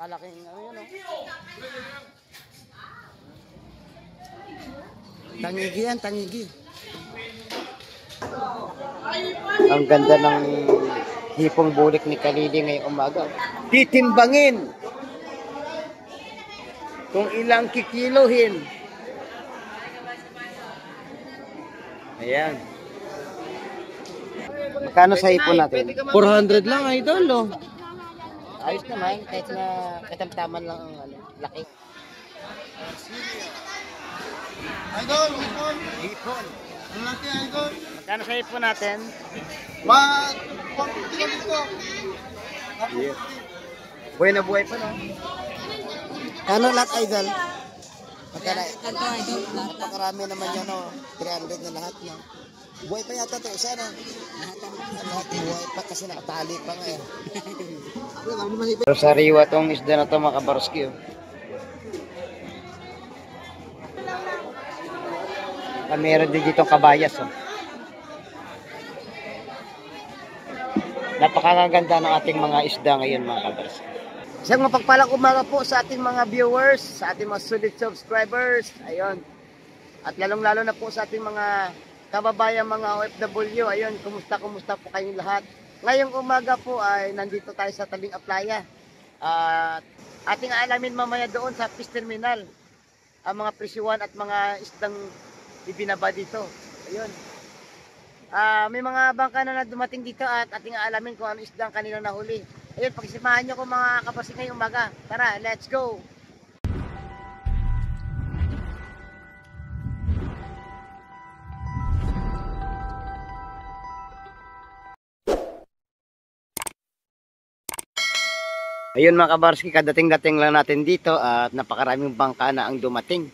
Napakalaking ano yun, oh. Tangigi yan, tangigi. Ang ganda ng hipong bulik ni Kalili ngayong umaga. Titimbangin kung ilang kikilohin. Ayan. Magkano sa hipon natin? 400 lang, idol, oh. Ayos naman, kahit na katamtaman lang ang ano, laki. Idol, hipon. Hipon. Ang laki, idol. Magkano sa hipon natin? 150 dito. Yeah. Buhay na buhay pa, no? Ano lahat, idol? Magkano? Napakarami naman yan, no? 300 na lahat, no? Buhay pa yata ito, isa, no? Lahat buhay pa kasi nakatali pa nga, eh. Pero sariwa tong isda na to, mga kabarski, oh. Meron din dito kabayas, oh. Napakaganda ng ating mga isda ngayon, mga kabarski. Isang mapagpalang umaga po sa ating mga viewers, sa ating mga solid subscribers. Ayun. At lalong-lalo na po sa ating mga kababayan, mga OFW. Ayun, kumusta po kayong lahat. Ngayong umaga po ay nandito tayo sa tabing Aplaya. At ating alamin mamaya doon sa fish terminal ang mga presyuhan at mga isdang ibinaba dito. Ayun. May mga bangka na dumating dito at ating alamin kung ano isdang kanila nahuli. Ayun, pakisamahan nyo ko mga kapasik ngayong umaga. Tara, let's go! Ayun mga kabarski, kadating-dating lang natin dito at napakaraming bangka na ang dumating.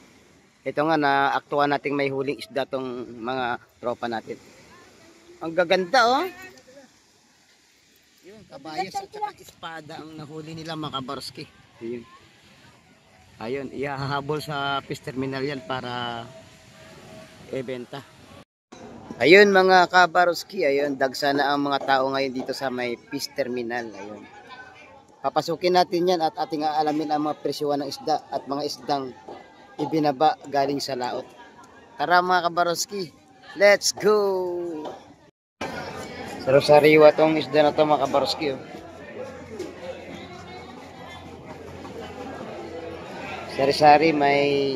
Ito nga na aktuan nating may huling isda tong mga tropa natin. Ang gaganda, oh! Yun, kabayas at saka espada ang nahuli nila mga kabarski. Ayun. Ayun, ihahabol sa fish terminal yan para ibenta. Ayun mga kabarski, ayun, dagsa na ang mga tao ngayon dito sa may fish terminal. Ayun. Papasukin natin yan at ating aalamin ang mga presyuhan ng isda at mga isdang ibinaba galing sa laot. Tara mga kabarski, let's go! Sariwa tong isda na to mga kabarski, oh. Sari-sari, may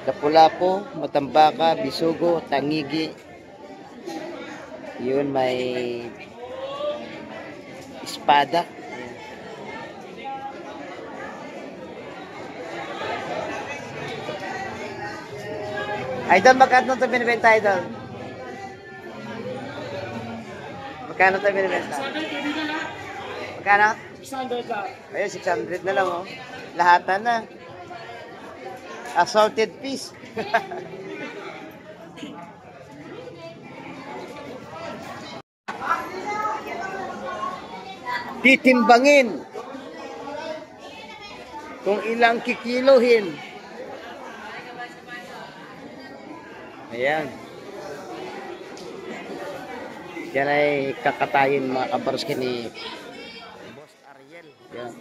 lapu-lapu, matambaka, bisugo, tangigi. Yun, may espada. Idol, magkano ito binibenta, idol? Magkano ito binibenta? Magkano? 600 lang. Ayun, 600 na lang, oh. Lahatan na. Assorted fish. Titimbangin kung ilang kikilohin. Ayan. Yan ay kakatayin mga kabarski ni Boss Ariel. Ayan.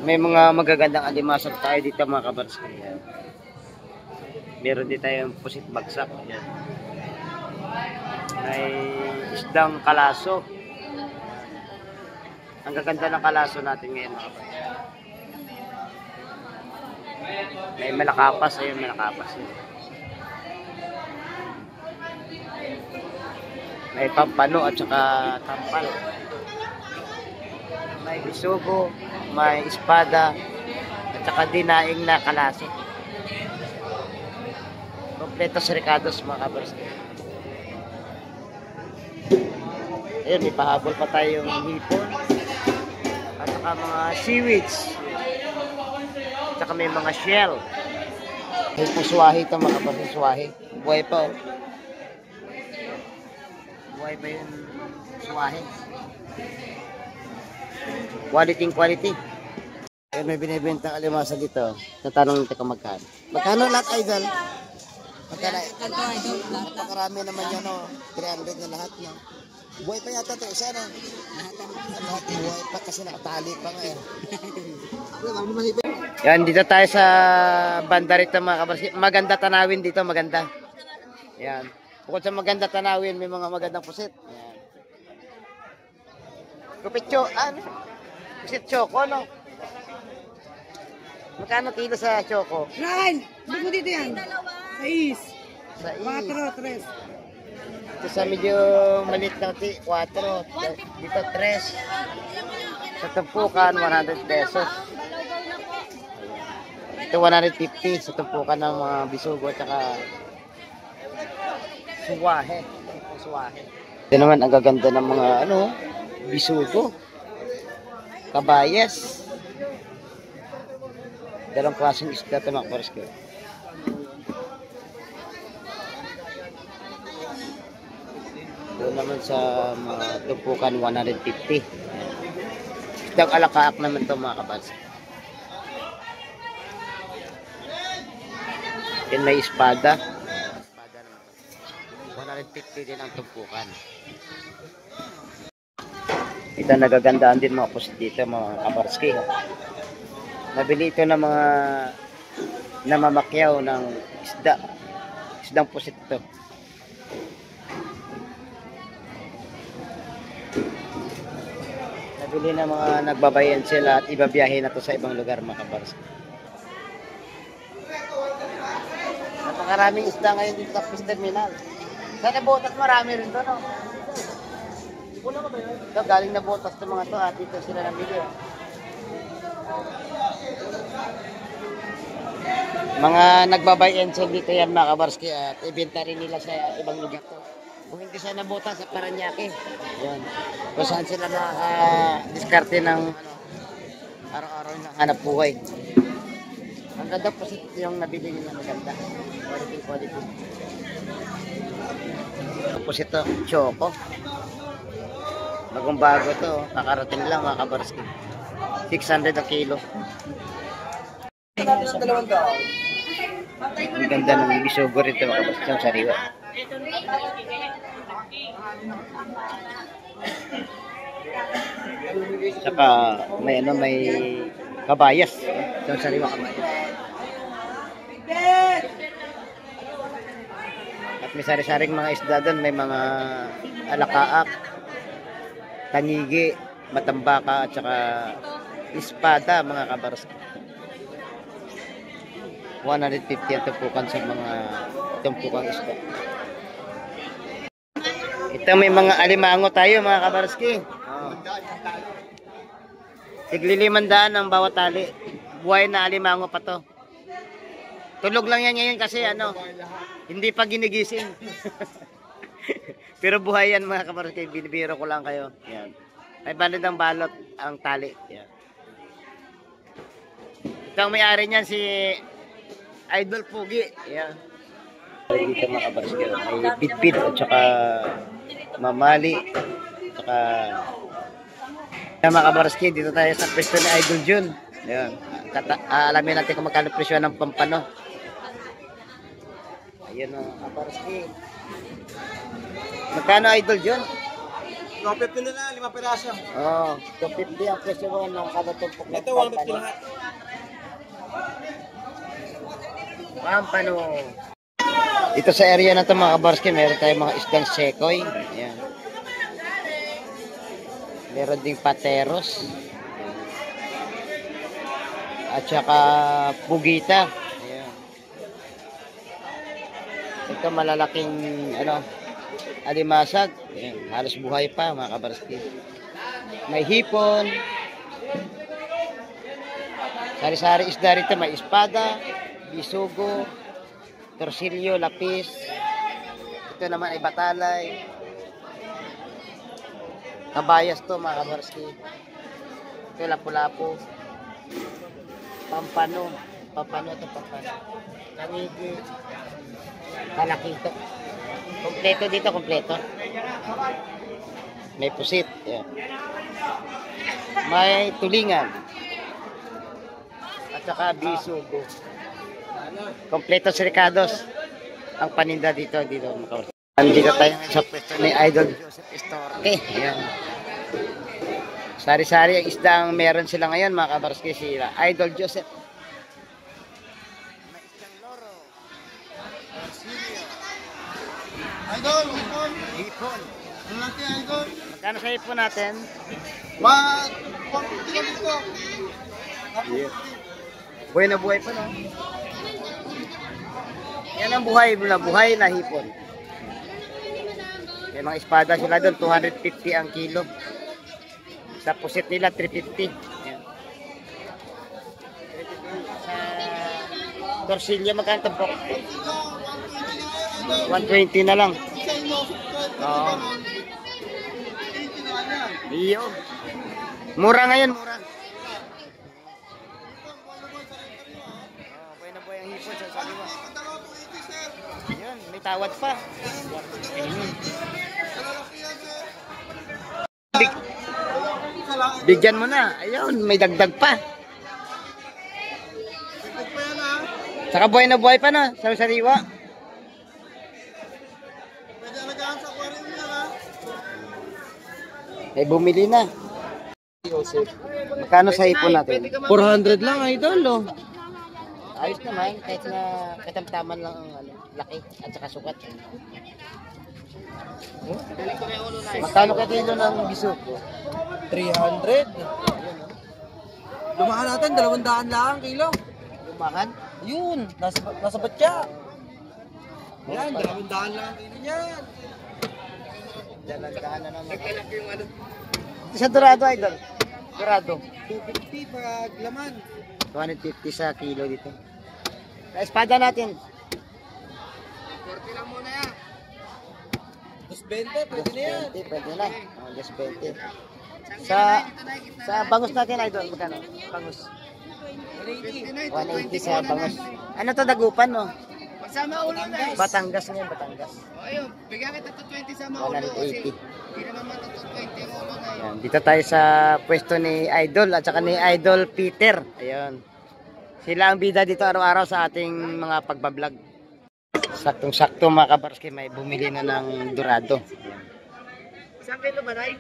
May mga magagandang alimasag tayo dito mga kabarski. Ayan. Meron din tayong pusit bagsak. Ayan. May isdang kalaso. Ang gaganda ng kalaso natin ngayon mga kabarski. May malakapas, ayun, malakapas yun. May pampano at saka tampal. May bisugo, may espada at saka dinaing na kalaso. Kompletos ricados mga kabarski. Ayun, may pahabol pa tayong hipon at saka mga seaweeds. Saka may mga shell. May puswahe ito mga kapasiswahe. Buhay pa, oh. Buhay pa yung swahe. Quality. Ayun, may binibentang alimasa dito. Tatanong nito kung magkano. Magkano lahat, idol? Magkano? Napakarami naman yan, oh. 300 na lahat, no? Buhay pa yata to. Sana. Lahat buhay pa kasi nakatali pa nga eh. Yan, dito tayo sa banda rito mga kabarski. Maganda tanawin dito, maganda. Yan. Bukod sa maganda tanawin, may mga magandang pusit. Yan. Kupitcho, ano? Pusit choco, no? Magkano kilo sa choco? 9! Buko dito yan. 6. Sa 4, 3. Ito sa medyo maliit na 4. Dito 3. Sa tumpukan, 100 pesos. Ito 150 sa tumpukan ng mga bisugo at saka suwahe. Suwahe. Ito naman ang gaganda ng mga bisugo. Kabayas. Dalawang klaseng isda ito mga kabarski. Doon naman sa mga tumpukan 150. Isdang alakaak naman ito mga kabarski. Yan may espada. Espada naman ito. 150 din ang tumpukan. Ito nagagandaan din mga pusit dito mga kabarski. Nabili ito ng mga namamakyaw ng isda. Isdang pusit ito. Nabili ng mga nagbabayan sila at ibabiyahe na to sa ibang lugar mga kabarski. Napakaraming isda ngayon dito sa fish terminal. Sa Nabotas marami rin to, no? Ito, galing Nabotas ito mga to at dito sila nabili. Mga nagbabay and sell dito yan mga kabarski at ibenta rin nila sa ibang lugar to. Kung hindi sa Nabotas sa Paranaque. Yan. Kung saan sila diskarte ng araw-araw ng hanap buhay. Ang ganda po yung nabili nila, maganda. Quality. Tapos ito, choco. Bagong bago to, kakarating lang mga kabarski. 600 ang kilo. Ang ganda ng bisugo rito mga kabarski, yung sariwa. Saka may kabayas. Yung sariwa kabayas. At may sari-saring mga isda doon. May mga alakaak, tanigi, matambaka, at saka espada mga kabarski. 150 ang tumpukan sa mga tumpukang isda. Ito may mga alimango tayo mga kabarski. Tigli-500 ang bawat tali. Buhay na alimango pa to. Tulog lang yan ngayon kasi hindi pa ginigising. Pero buhay yan mga kabarski. Binibiro ko lang kayo. Yan. Ay banded ang balot ang tali. Yan. Ito ang may-ari niyan si Idol Pugi. Yan. Dito mga kabarski. May bitbit at saka mamali. At saka mga kabarski, dito tayo sa pwesto ni Idol Jun. Yan. Alamin natin kung magkano presyo ng pampano. Ayun o, kabarski. Magkano Idol Jun? 250 na lang, 5 piraso. Oo, 250 ang presyo mo ng kada tumpok na Ito, 150 lahat. Pampano. Dito sa area na ito mga kabarski, meron tayong mga isdang sekoy. Ayan. Meron ding pateros. At saka pugita. Ayan. Ito malalaking alimasag. Ayan. Halos buhay pa mga kabarski. May hipon. Sari-sari isda rito. May espada, bisugo, torsilyo, lapis. Ito naman ay batalay. Kabayas to mga kabarski. Ito lapu-lapu. Pampano. Pampano ito pampano. Tanigi. Palakito. Kompleto dito, kompleto. May pusit. Yan. May tulingan. At saka bisugo. Kompleto sirikados. Ang paninda dito. Andito tayo ngayon sa pwesto ni Idol Joseph Estorque. Ayan. Sari-sari ang isda ang meron sila ngayon mga kabarski, sila Idol Joseph. May isdang loro. Silio. Idol, hipon. Hipon. Ang laki, idol. Magkano sa hipon natin? 150 ka dito. Yeah. Buhay na buhay pa, no? Yan ang buhay na hipon. May mga espada sila doon, 250 ang kilo. Sa pusit nila, 350. Yan. Sa torsilyo, magkano ito po? 120 na lang. Oo. Iyo. Mura ngayon, mura. Buhay na buhay ang hipon sa sariwa. Ayun, may tawad pa. Bigyan mo na. Ayun, may dagdag pa. Saka buhay na buhay pa na sa sariwa. Pwede alagaan sa aquarium niya, ha? May bumili na. Magkano sa hipon natin? 400 lang, idol, oh. Ayos naman, kahit na katamtaman lang ang laki at saka sukat. Magkano ka kilo ng bisuko? 300. Lumahan natin, 200 lang kilo. Lumahan? Yun, nasa batya. Yan, 200 lang kilo niyan. Dalandaan na naman. Sa Dorado, idol. Dorado. 250 pag laman. 250 sa kilo dito. Sa espada natin. 40 lang muna yan. 220, pwede na yan. 20, pwede na. Oh, just 20. Sa bangus natin, idol, magkano? Bangus. 180. 180 sa bangus. Ano to, dagupan, no? Masama ulo na. Batangas ngayon, Batangas. Ayun, bigyan kita 220 sa maulo. 180. Hindi na naman 220 ang ulo na yun. Ayan, dito tayo sa pwesto ni Idol at saka ni Idol Peter. Ayun. Sila ang bida dito araw-araw sa ating mga pagbablog. Saktong-sakto mga kabarski, may bumili na ng dorado. Isang kilo ba, Nay?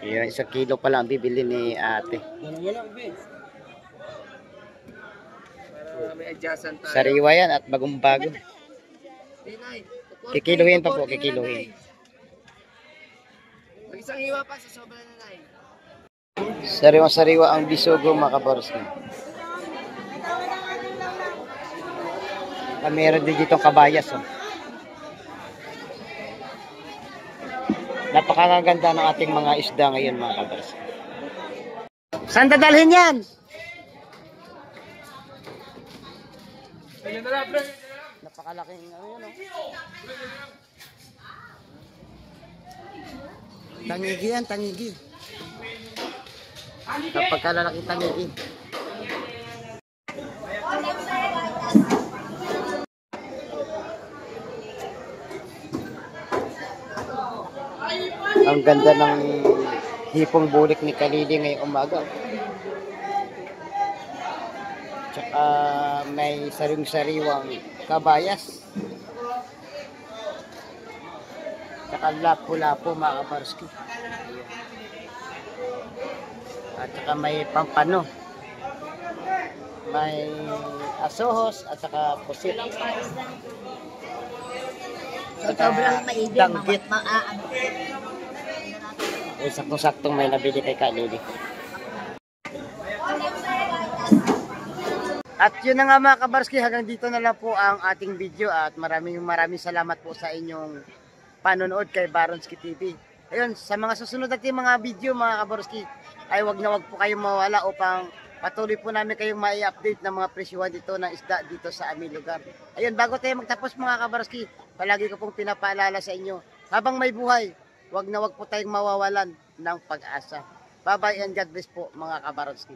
Ayan, 1 kilo pa lang bibili ni ate. Wala, be. Para may adjustan tayo. Sariwa yan at bagong-bago. Nay. Kikiluhin pa po, kikiluhin. Mag-isang hiwa pa sa sobra na, Nay. Sariwa-sariwa ang bisugo mga kabarski. Meron din dito kabayas. Oh. Napakaganda ng ating mga isda ngayon mga kabarski. Saan dadalhin yan? Napakalaking ano yan, oh. Tangigi yan, tangigi. Napagkalalaking tangigi. Ang ganda ng hipong bulik ni Kalili ngayong umaga. Tsaka may saring-sariwang kabayas. Tsaka lapu-lapu mga kabarski. At tsaka may pampano. May asohos at tsaka pusit. Sobrang maibig, danggit. maaano. Saktong-saktong may nabili kay Kalili. At yun na nga mga kabarski, hanggang dito na lang po ang ating video at maraming salamat po sa inyong panonood kay Baronski TV. Ayun, sa mga susunod natin mga video mga kabarski, ay wag po kayong mawala upang patuloy po namin kayong mai-update ng mga presyuhan dito ng isda dito sa aming lugar. Ayun, bago tayo magtapos mga kabarski, palagi ko pong pinapaalala sa inyo, habang may buhay, wag po tayong mawawalan ng pag-asa. Bye-bye and God bless po mga kabarski.